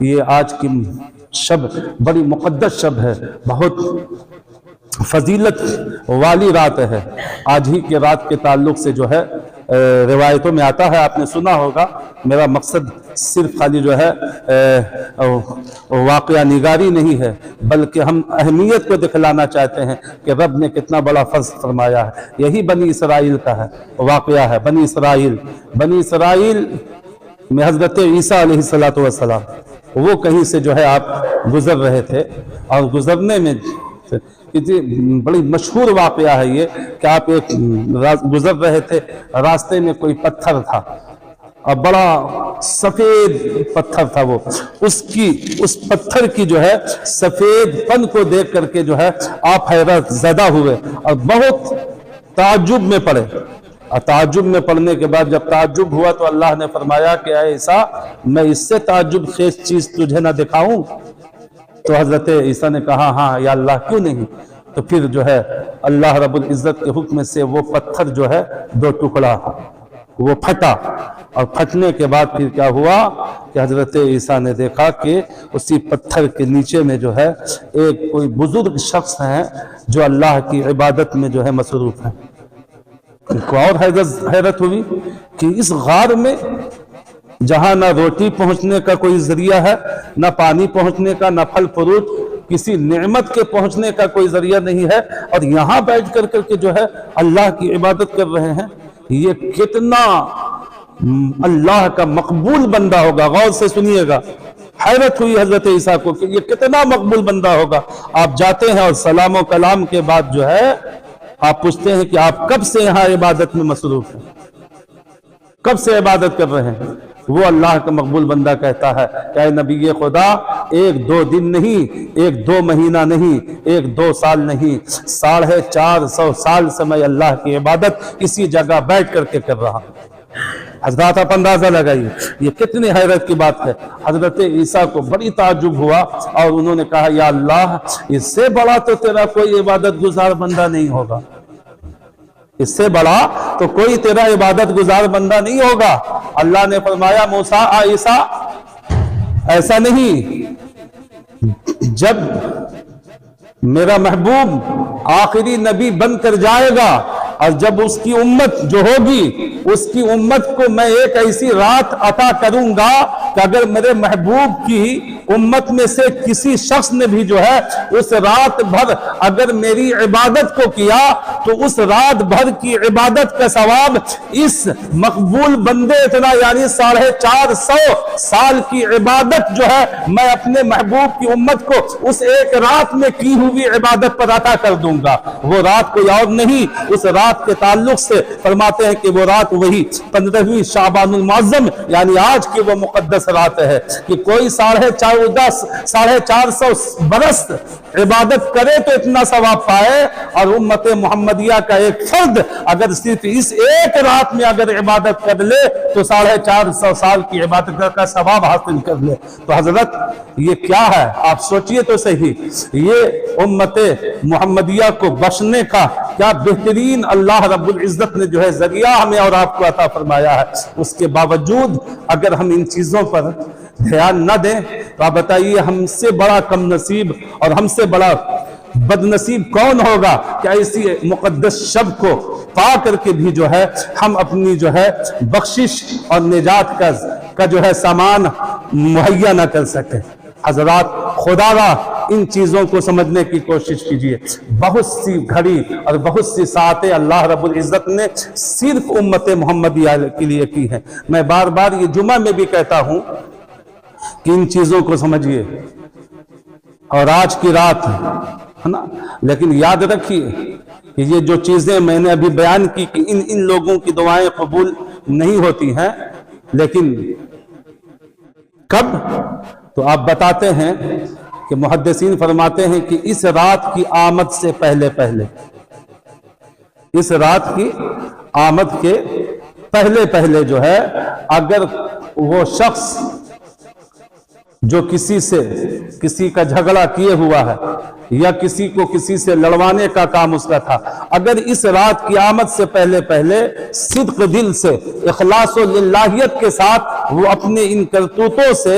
یہ آج کی شب بڑی مقدس شب ہے، بہت فضیلت والی رات ہے۔ آج ہی کے رات کے تعلق سے جو ہے روایتوں میں آتا ہے، آپ نے سنا ہوگا۔ میرا مقصد صرف خالی جو ہے واقعہ نگاری نہیں ہے، بلکہ ہم اہمیت کو دکھلانا چاہتے ہیں کہ رب نے کتنا بڑا فضل فرمایا ہے۔ یہی بنی اسرائیل کا ہے واقعہ ہے۔ بنی اسرائیل میں حضرت عیسیٰ علیہ السلام وہ کہیں سے جو ہے آپ گزر رہے تھے، اور گزرنے میں بڑی مشہور واقعہ ہے یہ کہ آپ ایک گزر رہے تھے، راستے میں کوئی پتھر تھا اور بڑا سفید پتھر تھا، وہ اس پتھر کی جو ہے سفید پن کو دیکھ کر کے جو ہے آپ حیرت زدہ ہوئے اور بہت تعجب میں پڑے۔ اور تعجب میں پڑھنے کے بعد جب تعجب ہوا تو اللہ نے فرمایا کہ اے عیسیٰ، میں اس سے تعجب خیز چیز تجھے نہ دکھاؤں؟ تو حضرت عیسیٰ نے کہا ہاں یا اللہ کیوں نہیں؟ تو پھر جو ہے اللہ رب العزت کے حکم سے وہ پتھر جو ہے دو ٹکڑا وہ پھٹا، اور پھٹنے کے بعد پھر کیا ہوا کہ حضرت عیسیٰ نے دیکھا کہ اسی پتھر کے نیچے میں جو ہے ایک کوئی بزرگ شخص ہیں جو اللہ کی عبادت میں جو ہے مصروف ہیں۔ ان کو اور حیرت ہوئی کہ اس غار میں جہاں نہ روٹی پہنچنے کا کوئی ذریعہ ہے، نہ پانی پہنچنے کا، نہ پھل فروٹ، کسی نعمت کے پہنچنے کا کوئی ذریعہ نہیں ہے، اور یہاں بیٹھ کر کے جو ہے اللہ کی عبادت کر رہے ہیں، یہ کتنا اللہ کا مقبول بندہ ہوگا۔ غور سے سنیے گا۔ حیرت ہوئی حضرت عیسیٰ کو کہ یہ کتنا مقبول بندہ ہوگا۔ آپ جاتے ہیں اور سلام و کلام کے بعد جو ہے آپ پوچھتے ہیں کہ آپ کب سے یہاں عبادت میں مصروف ہیں، کب سے عبادت کر رہے ہیں؟ وہ اللہ کا مقبول بندہ کہتا ہے کہ اے نبی خدا، ایک دو دن نہیں، ایک دو مہینہ نہیں، ایک دو سال نہیں، 450 سال سے میں اللہ کی عبادت اسی جگہ بیٹھ کر کے کر رہا ہوں۔ حضرات آپ اندازہ لگائیے یہ کتنی حیرت کی بات ہے۔ حضرت عیسیٰ کو بڑی تعجب ہوا اور انہوں نے کہا یا اللہ، اس سے بڑا تو تیرا کوئی عبادت گزار بندہ نہیں ہوگا، اس سے بڑا تو کوئی تیرا عبادت گزار بندہ نہیں ہوگا۔ اللہ نے فرمایا موسیٰ عیسیٰ ایسا نہیں، جب میرا محبوب آخری نبی بن کر جائے گا اور جب اس کی امت جو ہوگی اس کی امت کو میں ایک ایسی رات عطا کروں گا کہ اگر میرے محبوب کی امت میں سے کسی شخص نے بھی جو ہے اس رات بھر اگر میری عبادت کو کیا تو اس رات بھر کی عبادت کا ثواب اس مقبول بندے اتنا یعنی 450 سال کی عبادت جو ہے میں اپنے محبوب کی امت کو اس ایک رات میں کی ہوئی عبادت پر عطا کر دوں گا۔ وہ رات کوئی اور نہیں، اس رات کے تعلق سے فرماتے ہیں کہ وہ رات وہی 15ویں شعبان المعظم یعنی آج کی وہ مقدس رات ہے کہ کوئی 450 برس عبادت کرے تو اتنا ثواب پائے، اور امت محمدیہ کا ایک فرد اگر صرف اس ایک رات میں اگر عبادت کر لے تو 450 سال کی عبادت کا ثواب حاصل کر لے۔ تو حضرت یہ کیا ہے آپ سوچئے تو صحیح، یہ امت محمدیہ کو بخشنے کا کیا بہترین اللہ رب العزت نے جو ہے ذریعہ ہمیں اور آپ کو عطا فرمایا ہے۔ اس کے باوجود اگر ہم ان چیزوں پر دھیان نہ دیں تو آپ بتائیے ہم سے بڑا کم نصیب اور ہم سے بڑا بد نصیب کون ہوگا کہ ایسی مقدس شب کو پا کر کے بھی جو ہے ہم اپنی جو ہے بخشش اور نجات کا جو ہے سامان مہیا نہ کر سکیں۔ حضرات خدا را ان چیزوں کو سمجھنے کی کوشش کیجئے۔ بہت سی گھڑی اور بہت سی ساعتیں اللہ رب العزت نے صرف امت محمدیہ کے لیے کی ہیں۔ میں بار بار یہ جمعہ میں بھی کہتا ہوں کہ ان چیزوں کو سمجھئے، اور آج کی رات ہے نا، لیکن یاد رکھیے کہ یہ جو چیزیں میں نے ابھی بیان کی کہ ان لوگوں کی دعائیں قبول نہیں ہوتی ہیں، لیکن کب؟ تو آپ بتاتے ہیں کہ محدثین فرماتے ہیں کہ اس رات کی آمد سے پہلے اس رات کی آمد کے پہلے جو ہے اگر وہ شخص جو کسی کا جھگڑا کیے ہوا ہے یا کسی کو کسی سے لڑوانے کا کام اس کا تھا، اگر اس رات کی آمد سے پہلے صدق دل سے اخلاص و للہیت کے ساتھ وہ اپنے ان کرتوتوں سے